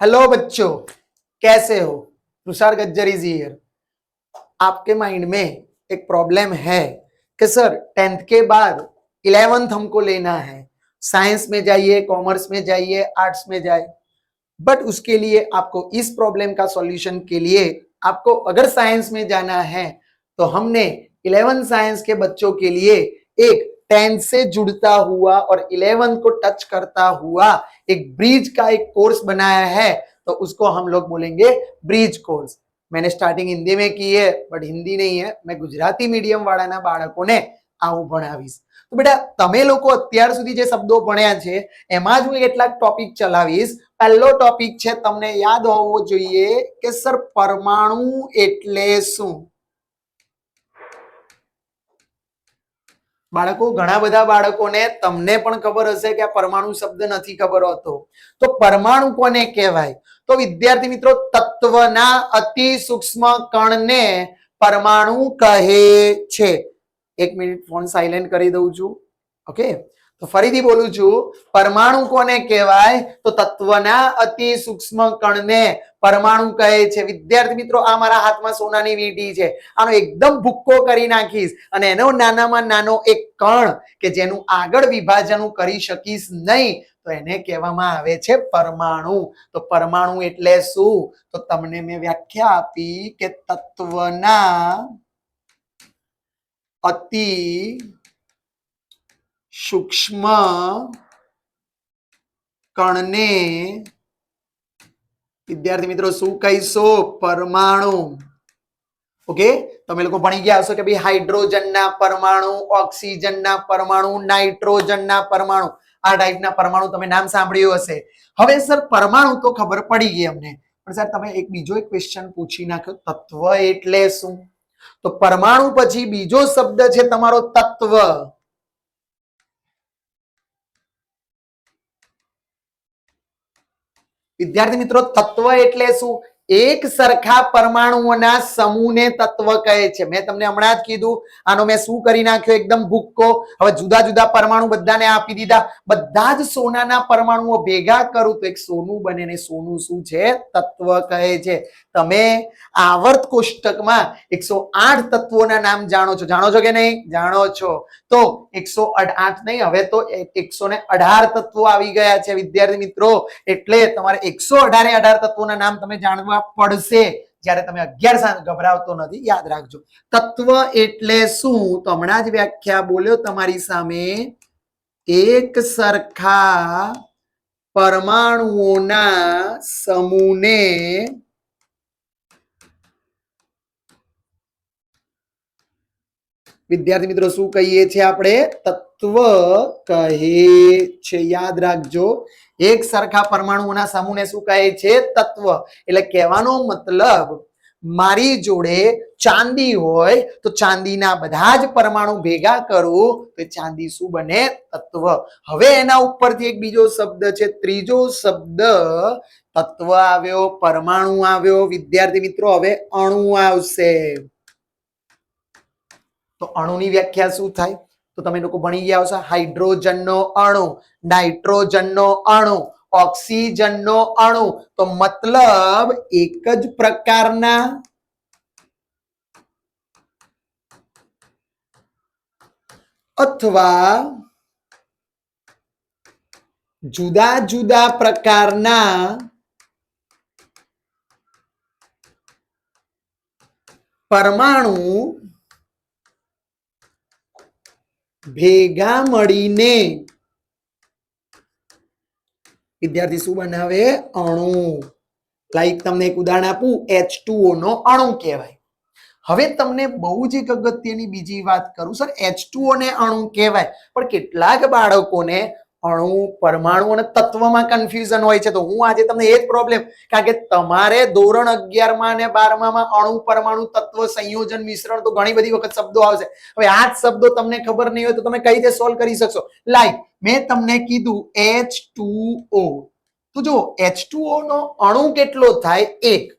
Hello बच्चों, कैसे हो? Tushar Gajjar is here. आपके माइंड में एक प्रॉब्लम है कि सर 10th के बाद 11th हमको लेना है, साइंस में जाइए, कॉमर्स में जाइए, आर्ट्स में जाए, बट उसके लिए आपको इस प्रॉब्लम का सॉल्यूशन के लिए आपको अगर साइंस में जाना है तो हमने 11th साइंस के बच्चों के लिए एक 10th से जुड़ता हुआ और 11th को टच करता हुआ एक ब्रिज का एक कोर्स बनाया है, तो उसको हम लोग बोलेंगे ब्रिज कोर्स। मैंने स्टार्टिंग हिंदी में की है, बट हिंदी नहीं है, मैं गुजराती मीडियम वाળાના બાળકોને આવું ભણાવીશ। તો બેટા તમે લોકો અત્યાર સુધી જે શબ્દો ભણ્યા છે એમાં જ હું કેટલાક ટોપિક ચલાવીશ। પહેલો ટોપિક છે, તમને યાદ હોવો જોઈએ કે સર પરમાણુ એટલે શું? બાળકો, ઘણા બધા બાળકોને તમને પણ ખબર હશે કે આ પરમાણુ શબ્દ નથી ખબર હોતો। તો પરમાણુ કોને કહેવાય? તો વિદ્યાર્થી મિત્રો, તત્વના અતિ સૂક્ષ્મ કણને પરમાણુ કહે છે। એક મિનિટ ફોન સાયલેન્ટ કરી દઉં છું। ઓકે, તો ફરીથી બોલું છું, પરમાણુ કોને કહેવાય? તો તત્વના અતિ સૂક્ષ્મ કણને પરમાણુ કહે છે। વિદ્યાર્થી મિત્રો, આ મારા હાથમાં સોનાની વીંટી છે, આનો એકદમ ભૂક્કો કરી નાખીશ અને એનો નાનામાં નાનો એક કણ કે જેનું આગળ વિભાજન હું કરી શકીશ નહીં, તો એને કહેવામાં આવે છે પરમાણુ। તો પરમાણુ એટલે શું? તો તમને મેં વ્યાખ્યા આપી કે તત્વના અતિ સૂક્ષ્મ કણને વિદ્યાર્થી મિત્રો શું કહીશો? પરમાણુ। ઓકે, તમે લોકો ભણી ગયા હશો કે ભાઈ હાઇડ્રોજનના પરમાણુ, ઓક્સિજનના પરમાણુ, નાઇટ્રોજનના પરમાણુ, આ ટાઈપના પરમાણુ તમે નામ સાંભળ્યું હશે। હવે સર પરમાણુ તો ખબર પડી ગઈ અમને, પણ સર તમે એક બીજો એક ક્વેશ્ચન પૂછી નાખ્યો, તત્વ એટલે શું? તો પરમાણુ પછી બીજો શબ્દ છે તમારો તત્વ। વિદ્યાર્થી મિત્રો, તત્વ એટલે શું? એક સરખા પરમાણુઓના સમૂહને તત્વ કહે છે। મેં તમને હમણાં જ કીધું, આનો મેં શું કરી નાખ્યો? એકદમ ભૂક્કો। હવે જુદા જુદા પરમાણુ બધાને આપી દીધા, બધા જ સોનાના પરમાણુઓ ભેગા કરું તો એક સોનું બને, ને સોનું શું છે? તત્વ કહે છે। તમે આવર્ત કોષ્ટકમાં 108 તત્વોના નામ જાણો છો? જાણો છો કે નહીં? જાણો છો। તો 108 નહીં, હવે તો 118 તત્વો આવી ગયા છે વિદ્યાર્થી મિત્રો। એટલે તમારે 118 તત્વોના નામ તમે જાણવા પડશે જ્યારે તમે 11 ગભરાવતો નથી, યાદ રાખજો। તત્વ એટલે શું? તો હમણાં જ વ્યાખ્યા બોલ્યો તમારી સામે, એક સરખા પરમાણુઓના સમૂહને વિદ્યાર્થી મિત્રો શું કહીએ છીએ આપણે? તત્વ કહે છે। યાદ રાખજો, એક સરખા પરમાણુઓના સમૂહને શું કહે છે? તત્વ। એટલે કહેવાનો મતલબ, મારી જોડે ચાંદી હોય તો ચાંદીના બધા જ પરમાણુ ભેગા કરું તો ચાંદી શું બને? તત્વ। હવે એના ઉપરથી એક બીજો શબ્દ છે, ત્રીજો શબ્દ તત્વ આવ્યો, પરમાણુ આવ્યો। વિદ્યાર્થી મિત્રો, હવે અણુ આવશે। તો અણુની વ્યાખ્યા શું થાય? તો તમે લોકો ભણી ગયા હશો, હાઇડ્રોજનનો અણુ, નાઇટ્રોજનનો અણુ, ઓક્સિજનનો અણુ। તો મતલબ એક જ પ્રકારના અથવા જુદા જુદા પ્રકારના પરમાણુ ભેગા મળીને વિદ્યાર્થી શું બનાવે? અણુ। લાઈક તમને એક ઉદાહરણ આપું, H2O નો અણુ કહેવાય। હવે તમને બહુ જ એક અગત્યની બીજી વાત કરું, સર H2O ને અણુ કહેવાય, પણ કેટલાક બાળકોને અણુ, પરમાણુ અને તત્વમાં કન્ફ્યુઝન હોય છે। તો હું આજે તમને એ જ પ્રોબ્લેમ, કારણ કે તમારે ધોરણ 11માં અને 12માં અણુ, પરમાણુ, તત્વ, સંયોજન, મિશ્રણ તો ઘણી બધી વખત શબ્દો આવશે। હવે આ જ શબ્દો તમને ખબર નહીં હોય તો તમે કઈ રીતે સોલ્વ કરી શકશો? લાઈક મેં તમને કીધું H2O, તો જો H2O નો અણુ કેટલો થાય? 1,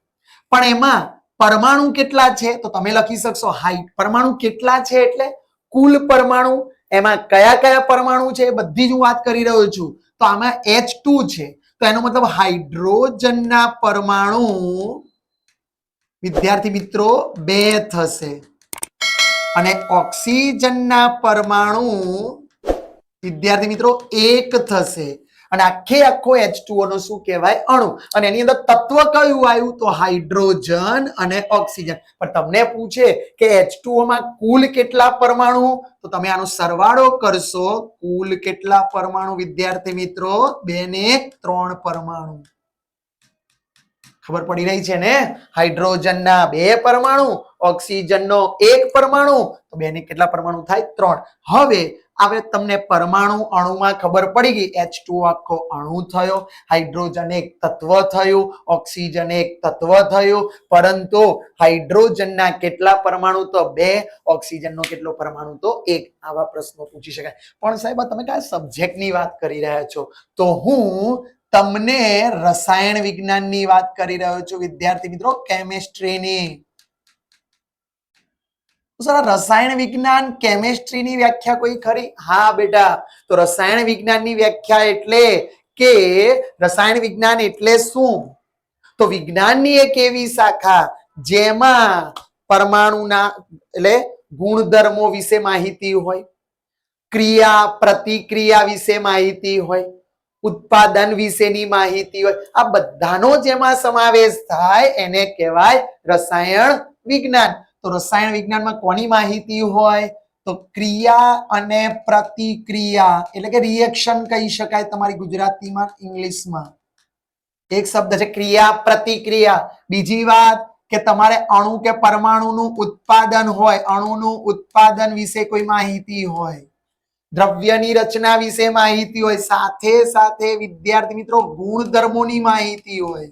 પણ એમાં પરમાણુ કેટલા છે? તો તમે લખી શકશો હાઈટ। પરમાણુ કેટલા છે એટલે કુલ પરમાણુ, એમાં કયા કયા પરમાણુ છે બધી જ હું વાત કરી રહ્યો છું। તો આમાં H2 છે, તો એનો મતલબ હાઇડ્રોજનના પરમાણુ વિદ્યાર્થી મિત્રો 2 થશે અને ઓક્સિજનના પરમાણુ વિદ્યાર્થી મિત્રો 1 થશે અને આખો H2O નો શું કહેવાય અણુ અને એની અંદર તત્વ કયું આવ્યું તો હાઇડ્રોજન અને ઓક્સિજન પણ તમને પૂછે કે H2O માં કુલ કેટલા પરમાણુ તો તમે આનો સરવાળો કરશો કુલ કેટલા પરમાણુ વિદ્યાર્થી મિત્રો 2 ને 3 પરમાણુ ખબર પડી રહી છે ને હાઇડ્રોજનના 2 પરમાણુ ઓક્સિજનનો 1 પરમાણુ તો 2 ને કેટલા પરમાણુ થાય 3 હવે તમને પરમાણુ અણુમાં ખબર પડી ગઈ H2O આખો અણુ થયો હાઇડ્રોજન એક તત્વ થયું ઓક્સિજન એક તત્વ થયું પરંતુ હાઇડ્રોજનના કેટલા પરમાણુ તો 2 ઓક્સિજનનો કેટલો પરમાણુ તો 1 આવા પ્રશ્નો પૂછી શકાય પણ સાહેબ તમે કયા સબ્જેક્ટની વાત કરી રહ્યા છો તો હું તમને રસાયણ વિજ્ઞાનની વાત કરી રહ્યો છું વિદ્યાર્થી મિત્રો કેમિસ્ટ્રીની રસાયણ વિજ્ઞાન કેમિસ્ટ્રીની વ્યાખ્યા કોઈ ખરી હા બેટા તો રસાયણ વિજ્ઞાનની વ્યાખ્યા એટલે કે રસાયણ વિજ્ઞાન એટલે શું તો વિજ્ઞાનની એક એવી શાખા જેમાં પરમાણુના એટલે ગુણધર્મો વિશે માહિતી હોય ક્રિયા પ્રતિક્રિયા વિશે માહિતી હોય ઉત્પાદન વિશેની માહિતી હોય આ બધાનો જેમાં સમાવેશ થાય એને કહેવાય રસાયણ વિજ્ઞાન તો રસાયણ વિજ્ઞાનમાં કોની માહિતી હોય તો ક્રિયા અને પ્રતિક્રિયા એટલે કે રિએક્શન કહી શકાય તમારી ગુજરાતીમાં ઇંગ્લિશમાં એક શબ્દ છે ક્રિયા પ્રતિક્રિયા બીજી વાત કે તમારે અણુ કે પરમાણુનું ઉત્પાદન હોય અણુનું ઉત્પાદન વિશે કોઈ માહિતી હોય દ્રવ્યની રચના વિશે માહિતી હોય સાથે સાથે વિદ્યાર્થી મિત્રો ગુણધર્મોની માહિતી હોય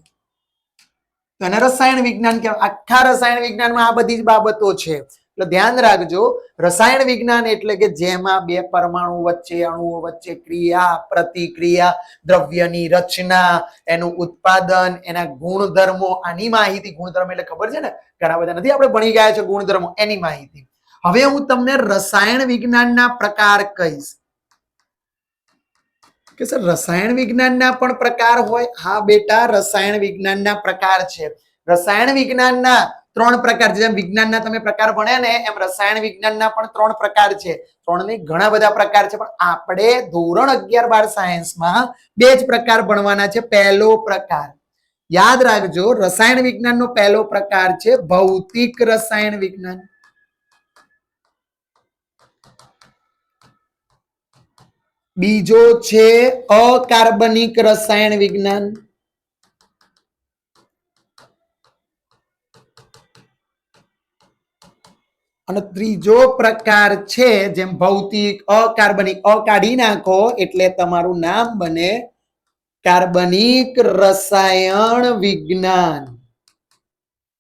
તો એને રસાયણ વિજ્ઞાન કહેવાય આખા રસાયણ વિજ્ઞાનમાં આ બધી જ બાબતો છે એટલે ધ્યાન રાખજો રસાયણ વિજ્ઞાન એટલે કે જેમાં 2 પરમાણુ વચ્ચે અણુઓ વચ્ચે ક્રિયા પ્રતિક્રિયા દ્રવ્યની રચના એનું ઉત્પાદન એના ગુણધર્મો આની માહિતી ગુણધર્મ એટલે ખબર છે ને ઘણા બધા નથી આપણે ભણી ગયા છે ગુણધર્મો એની માહિતી હવે હું તમને રસાયણ વિજ્ઞાનના પ્રકાર કહીશ કે સર રસાયણ વિજ્ઞાનના પણ પ્રકાર હોય હા બેટા રસાયણ વિજ્ઞાનના પ્રકાર છે રસાયણ વિજ્ઞાનના 3 પ્રકાર છે જેમ વિજ્ઞાનના તમે પ્રકાર ભણ્યા ને એમ રસાયણ વિજ્ઞાનના પણ 3 પ્રકાર છે 3 નહીં ઘણા બધા પ્રકાર છે પણ આપણે ધોરણ 11-12 સાયન્સમાં 2 જ પ્રકાર ભણવાના છે પહેલો પ્રકાર યાદ રાખજો રસાયણ વિજ્ઞાનનો પહેલો પ્રકાર છે ભૌતિક રસાયણ વિજ્ઞાન બીજો છે અકાર્બનિક રસાયણ વિજ્ઞાન અને ત્રીજો પ્રકાર છે જેમ ભૌતિક અકાર્બનિક કાઢી નાખો એટલે તમારું નામ બને કાર્બનિક રસાયણ વિજ્ઞાન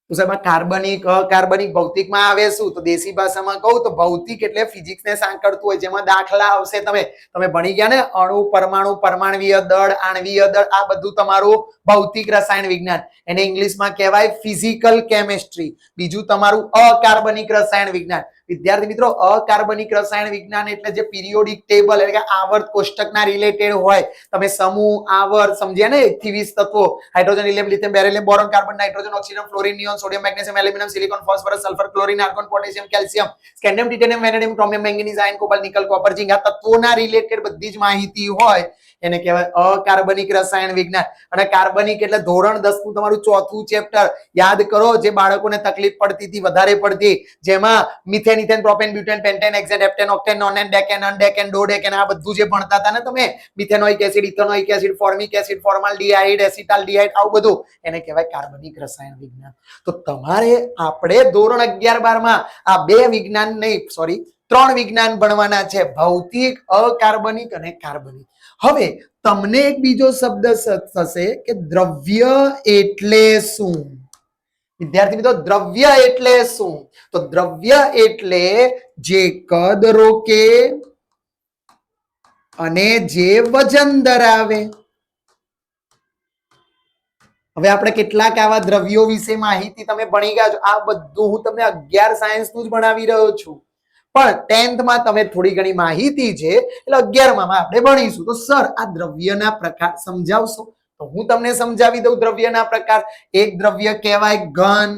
તો સાહેબ કાર્બનિક અકાર્બનિક ભૌતિકમાં આવે શું તો દેશી ભાષામાં કહું તો ભૌતિક એટલે ફિઝિક્સ ને સાંકળતું હોય જેમાં દાખલા આવશે તમે ભણી ગયા ને અણુ પરમાણુ પરમાણવીય દળ આણવીય દળ આ બધું તમારું ભૌતિક રસાયણ વિજ્ઞાન એને ઇંગ્લિશમાં કહેવાય ફિઝિકલ કેમિસ્ટ્રી બીજું તમારું અકાર્બનિક રસાયણ વિજ્ઞાન વિદ્યાર્થી મિત્રો અકાર્બનિક રસાયણ વિજ્ઞાન એટલે જે પિરિયોડિક ટેબલ એટલે કે આવર્ત કોષ્ટકના રિલેટેડ હોય તમે સમૂહ આવર્ત સમજ્યા ને 1 થી 20 તત્વો hydrogen helium lithium beryllium boron carbon nitrogen oxygen fluorine neon sodium magnesium aluminium silicon phosphorus sulphur chlorine argon potassium calcium scandium titanium vanadium chromium manganese iron cobalt nickel copper zinc આ તત્વોના રિલેટેડ બધી જ માહિતી હોય એને કહેવાય અકાર્બનિક રસાયણ વિજ્ઞાન અને કાર્બનિક એટલે ધોરણ 10 નું તમારું ચોથું ચેપ્ટર યાદ કરો જે બાળકોને તકલીફ પડતી હતી વધારે પડતી જેમાં methane ethane propane butane pentane hexane heptane octane nonane decane undecane dodecane આ બધું જે ભણતા હતા ને તમે methanoic acid ethanoic acid formic acid formaldehyde acetaldehyde આવું બધું એને કહેવાય કાર્બનિક રસાયણ વિજ્ઞાન તો તમારે આપણે ધોરણ 11-12 માં આ 2 વિજ્ઞાન નહીં સોરી 3 વિજ્ઞાન ભણવાના છે ભૌતિક અકાર્બનિક અને કાર્બનિક હવે તમને એક બીજો શબ્દ થશે કે દ્રવ્ય એટલે શું વિદ્યાર્થી મિત્રો દ્રવ્ય એટલે શું તો દ્રવ્ય એટલે જે કદ રોકે અને જે વજન ધરાવે હવે આપણે કેટલાક આવા દ્રવ્યો વિશે માહિતી તમે ભણી ગયા છો આ બધું હું તમને 11 સાયન્સ નું જ ભણાવી રહ્યો છું પણ 10th માં તમે થોડી ઘણી માહિતી છે એટલે 11 માં આપણે ભણીશું તો સર આ દ્રવ્યના પ્રકાર સમજાવશો તો હું તમને સમજાવી દઉં દ્રવ્યના પ્રકાર. એક દ્રવ્ય કહેવાય ઘન.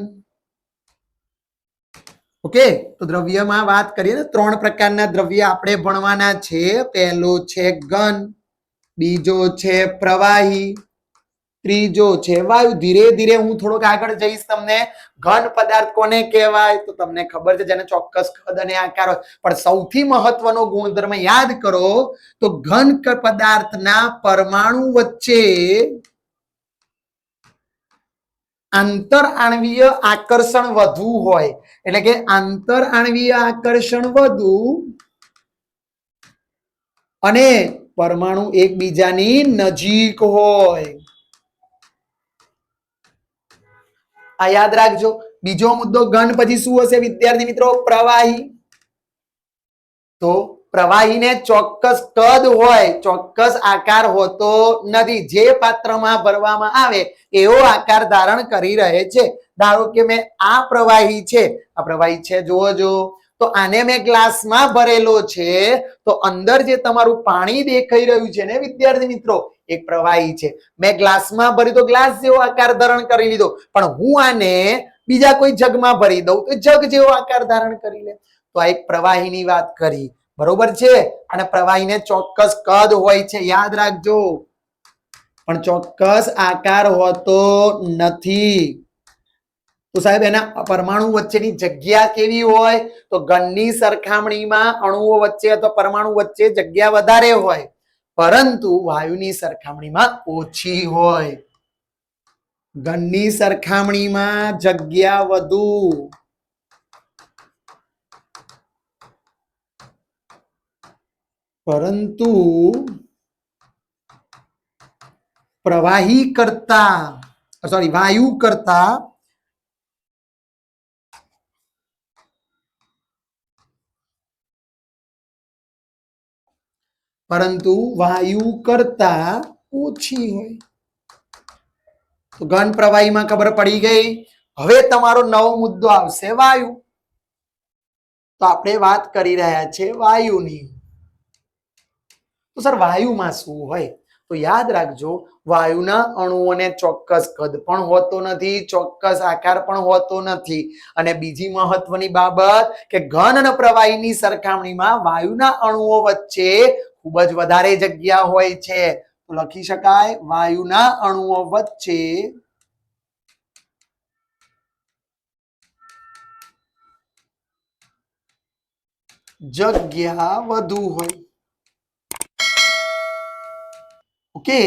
ઓકે, તો દ્રવ્યમાં વાત કરીએ ને 3 પ્રકારના દ્રવ્ય આપણે ભણવાના છે. પહેલો છે ઘન, બીજો છે પ્રવાહી, ત્રીજો છે વાયુ. ધીરે ધીરે હું થોડોક આગળ જઈશ. તમને ઘન પદાર્થ કોને કહેવાય તો તમને ખબર છે, જેને ચોક્કસ કદ અને આકાર હોય. પણ સૌથી મહત્વનો ગુણધર્મ યાદ કરો તો ઘન પદાર્થના પરમાણુ વચ્ચે આંતર આણ્વીય આકર્ષણ વધુ હોય. એટલે કે આંતર આણ્વીય આકર્ષણ વધુ અને પરમાણુ એકબીજાની નજીક હોય. આ યાદ રાખજો. બીજો મુદ્દો ઘન, પછી શું હશે વિદ્યાર્થી મિત્રો? પ્રવાહી. તો પ્રવાહીને ચોક્કસ કદ હોય, ચોક્કસ આકાર હોતો નથી. જે પાત્રમાં ભરવામાં આવે એવો આકાર ધારણ કરી રહે છે. ધારો કે મેં આ પ્રવાહી છે, આ પ્રવાહી છે જોજો, તો આને મેં ગ્લાસમાં ભરેલો છે, તો અંદર જે તમારું પાણી દેખાઈ રહ્યું છે ને વિદ્યાર્થી મિત્રો, એક પ્રવાહી છે. મેં ગ્લાસમાં ભર્યું તો ગ્લાસ જેવો આકાર ધારણ કરી લીધો, પણ હું આને બીજા કોઈ જગમાં ભરી દઉં તો જગ જેવો આકાર ધારણ કરી લે. તો આ એક પ્રવાહીની વાત કરી, બરોબર છે. અને પ્રવાહીને ચોક્કસ કદ હોય છે, યાદ રાખજો, પણ ચોક્કસ આકાર હોતો નથી. તો સાહેબ એના પરમાણુ વચ્ચેની જગ્યા કેવી હોય? તો ઘનની સરખામણીમાં અણુઓ વચ્ચે અથવા પરમાણુ વચ્ચે જગ્યા વધારે હોય, પરંતુ વાયુની સરખામણીમાં ઓછી હોય. ઘનની સરખામણીમાં જગ્યા વધુ, પરંતુ પ્રવાહી કરતા વાયુ કરતા ઓછી હોય. તો ઘન પ્રવાહીમાં ખબર પડી ગઈ. હવે તમારો નવો મુદ્દો આવશે વાયુ. તો આપણે વાત કરી રહ્યા છે વાયુની. તો સર વાયુમાં શું હોય? તો યાદ રાખજો, વાયુના અણુઓને ચોક્કસ કદ પણ હોતો નથી, ચોક્કસ આકાર પણ હોતો નથી. અને બીજી મહત્વની બાબત કે ઘન અને પ્રવાહીની સરખામણીમાં વાયુના અણુઓ વચ્ચે ખૂબ જ વધારે જગ્યા હોય છે. તો લખી શકાય, વાયુના અણુઓ વચ્ચે જગ્યા વધુ હોય. ઓકે,